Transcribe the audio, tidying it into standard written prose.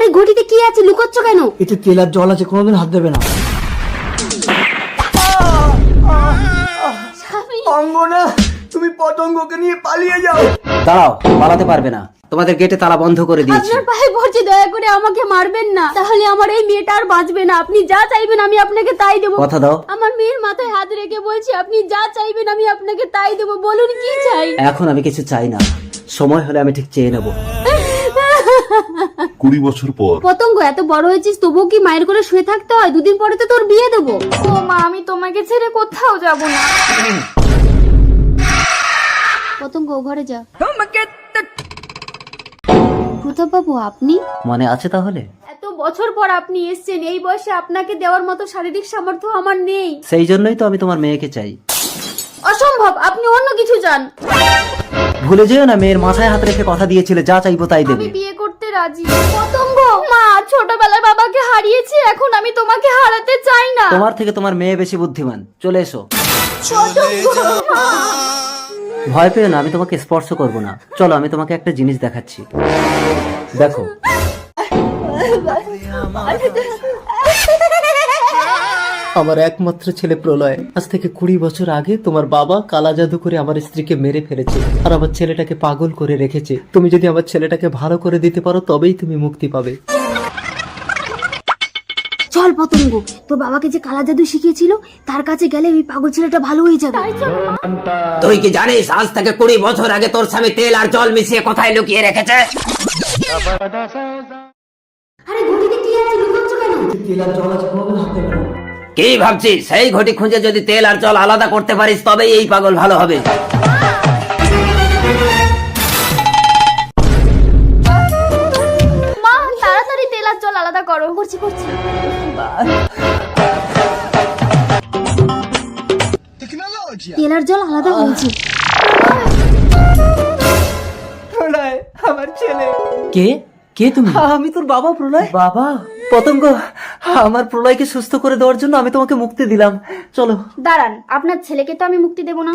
আরে ঘটিতে কি আছে, লুকোচ্ছ কেন? এতে তেল আর জল আছে, কোনোদিন হাত দেবে না। অঙ্গনা, তুমি পতঙ্গকে নিয়ে পালিয়ে যাও। দাঁড়াও, পালাতে পারবে না, তোমাদের গেটে তালা বন্ধ করে দিয়েছি। আপনার পায়ে পড়ছি, দয়া করে আমাকে মারবেন না, তাহলে আমার এই মেয়েটা আর বাঁচবে না। আপনি যা চাইবেন আমি আপনাকে তাই দেবো। কথা দাও। আমার মেয়ের মাথায় হাত রেখে বলছি, আপনি যা চাইবেন আমি আপনাকে তাই দেবো। বলুন কি চাই? এখন আমি কিছু চাই না, সময় হলে আমি ঠিক চেয়ে নেবো। 20 বছর পর। পতঙ্গ, এত বড় হয়েছিস তবুও কি মায়ের করে শুয়ে থাকতে হয়? 2 দিন পরে তো তোর বিয়ে দেবো। ও মা, আমি তোমাকে ছেড়ে কোথাও যাব না। পতঙ্গ, ঘরে যা। প্রতাপ বাবু, আপনি? মনে আছে তাহলে? এত বছর পর আপনি এসেছেন, এই বয়সে আপনাকে দেওয়ার মতো শারীরিক সামর্থ্য আমার নেই। সেই জন্যই তো আমি তোমার মেয়েকে চাই। অসম্ভব, আপনি অন্য কিছু চান। ভুলে যেও না, মেয়ের মাথায় হাত রেখে কথা দিয়েছিলে যা চাইবো তাই দেবে। আমি বিয়ে করতে রাজি। পতঙ্গ, মা ছোটবেলায় বাবাকে হারিয়েছি, এখন আমি তোমাকে হারাতে চাই না। তোমার থেকে তোমার মেয়ে বেশি বুদ্ধিমান, চলে এসো। পতঙ্গ, মা। ভয় পেও না, আমি তোমাকে স্পর্শ করব না। চলো, আমি তোমাকে একটা জিনিস দেখাচ্ছি, দেখো। আমার একমাত্র ছেলে প্রলয় আজ থেকে 20 বছর আগে তোমার বাবা কালা জাদু করে আমার স্ত্রীকে মেরে ফেলেছে আর আমার ছেলেটাকে পাগল করে রেখেছে। তুমি যদি আমার ছেলেটাকে ভালো করে দিতে পারো তবেই তুমি মুক্তি পাবে। চল পতঙ্গ, তোর বাবাকে যে কালা জাদু শিখিয়েছিল তার কাছে গেলে ওই পাগল ছেলেটা ভালো হয়ে যাবে। তুই কি জানিস আজ থেকে 20 বছর আগে তোর স্বামী তেল আর জল মিশিয়ে কোথায় লুকিয়ে রেখেছে? আরে ঘটিতে কি আছে, লুকোচ্ছ কেন? তেল আর জল আছে, কোনোদিন হাত দেবে না। কি ভাবছিস? সেই ঘটি খুঁজে যদি তেল আর জল আলাদা করতে পারিস তবেই এই পাগল ভালো হবে। মা, তাড়াতাড়ি তেল আর জল আলাদা করো। করছি করছি। তেল আর জল আলাদা হয়েছে। প্রলয়, আমার ছেলে। কে কে তুমি? আমি তোর বাবা প্রলয়। বাবা, পতঙ্গ, আমার প্রলয়কে সুস্থ করে দেওয়ার জন্য আমি তোমাকে মুক্তি দিলাম। চলো। দাঁড়ান, আপনার ছেলেকে তো আমি মুক্তি দেব না।